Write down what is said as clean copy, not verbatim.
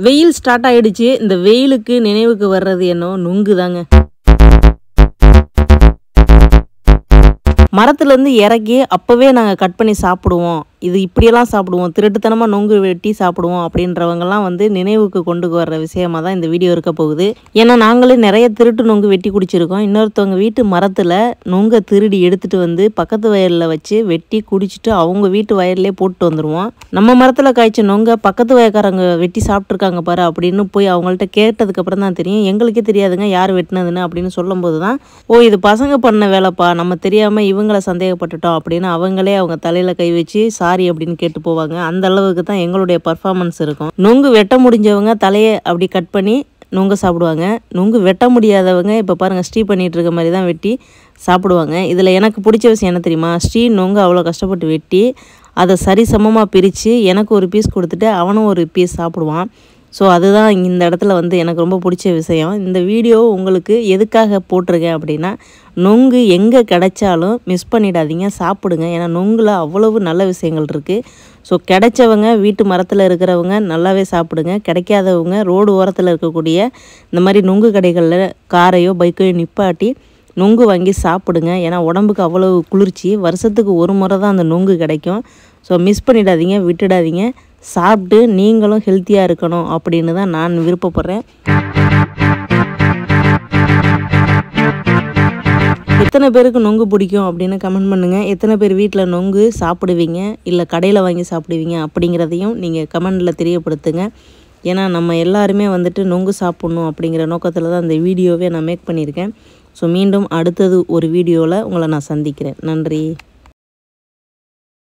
வெயில் ஸ்டார்ட் ஆயிடுச்சு. இந்த வெயிலுக்கு நினைவுக்கு வர்றது என்ன நுங்கு தாங்க. மரத்துலேருந்து இறக்கி அப்போவே நாங்கள் கட் பண்ணி சாப்பிடுவோம். இது இப்படியெல்லாம் சாப்பிடுவோம், திருட்டுத்தனமாக நொங்கு வெட்டி சாப்பிடுவோம் அப்படின்றவங்கலாம் நினைவுக்கு கொண்டு வர்ற விஷயமாக தான் இந்த வீடியோ இருக்க போகுது. ஏன்னா நாங்களே நிறைய திருட்டு நொங்கு வெட்டி குடிச்சிருக்கோம். இன்னொருத்தவங்க வீட்டு மரத்தில் நொங்கை திருடி எடுத்துகிட்டு பக்கத்து வயலில் வச்சு வெட்டி குடிச்சிட்டு அவங்க வீட்டு வயல்லே போட்டு வந்துடுவோம். நம்ம மரத்தில் காய்ச்ச நொங்கை பக்கத்து வயக்காரங்க வெட்டி சாப்பிட்ருக்காங்க பாரு அப்படின்னு போய் அவங்கள்ட்ட கேட்டதுக்கப்புறம் தான் தெரியும். எங்களுக்கே தெரியாதுங்க யார் வெட்டினதுன்னு அப்படின்னு சொல்லும்போது தான், ஓ இது பசங்க பண்ண வேலைப்பா, நம்ம தெரியாமல் இவங்களை சந்தேகப்பட்டுட்டோம் அப்படின்னு அவங்களே அவங்க தலையில் கை வச்சு சாரி அப்படின்னு கேட்டு போவாங்க. அந்த அளவுக்கு தான் எங்களுடைய பர்ஃபார்மன்ஸ் இருக்கும். நொங்கு வெட்ட முடிஞ்சவங்க தலையை அப்படி கட் பண்ணி நொங்கு சாப்பிடுவாங்க. நொங்கு வெட்ட முடியாதவங்க இப்போ பாருங்கள் ஸ்டீ பண்ணிகிட்டு இருக்க மாதிரி தான் வெட்டி சாப்பிடுவாங்க. இதில் எனக்கு பிடிச்ச விஷயம் என்ன தெரியுமா, ஸ்டீ நொங்கு அவ்வளோ கஷ்டப்பட்டு வெட்டி அதை சரிசமமாக பிரித்து எனக்கு ஒரு பீஸ் கொடுத்துட்டு அவனும் ஒரு பீஸ் சாப்பிடுவான். ஸோ அதுதான் இந்த இடத்துல எனக்கு ரொம்ப பிடிச்ச விஷயம். இந்த வீடியோ உங்களுக்கு எதுக்காக போட்டிருக்கேன் அப்படின்னா, நொங்கு எங்கே கிடைச்சாலும் மிஸ் பண்ணிடாதீங்க, சாப்பிடுங்க. ஏன்னா நொங்கில் அவ்வளவு நல்ல விஷயங்கள் இருக்குது. ஸோ கிடைச்சவங்க வீட்டு மரத்தில் இருக்கிறவங்க நல்லாவே சாப்பிடுங்க. கிடைக்காதவங்க ரோடு ஓரத்தில் இருக்கக்கூடிய இந்த மாதிரி நொங்கு கடைகளில் காரையோ பைக்கையோ நிப்பாட்டி நொங்கு வாங்கி சாப்பிடுங்க. ஏன்னா உடம்புக்கு அவ்வளவு குளிர்ச்சி. வருஷத்துக்கு ஒரு முறை தான் அந்த நொங்கு கிடைக்கும். ஸோ மிஸ் பண்ணிடாதீங்க, விட்டுடாதீங்க. சாப்பிட்டு நீங்களும் ஹெல்த்தியாக இருக்கணும் அப்படின்னு தான் நான் விருப்பப்படுறேன். எத்தனை பேருக்கு நொங்கு பிடிக்கும் அப்படின்னு கமெண்ட் பண்ணுங்கள். எத்தனை பேர் வீட்டில் நொங்கு சாப்பிடுவீங்க இல்லை கடையில் வாங்கி சாப்பிடுவீங்க அப்படிங்கிறதையும் நீங்கள் கமெண்டில் தெரியப்படுத்துங்க. ஏன்னா நம்ம எல்லாருமே நொங்கு சாப்பிட்ணும் அப்படிங்கிற நோக்கத்தில் தான் இந்த வீடியோவே நான் மேக் பண்ணியிருக்கேன். ஸோ மீண்டும் அடுத்தது ஒரு வீடியோவில் உங்களை நான் சந்திக்கிறேன். நன்றி.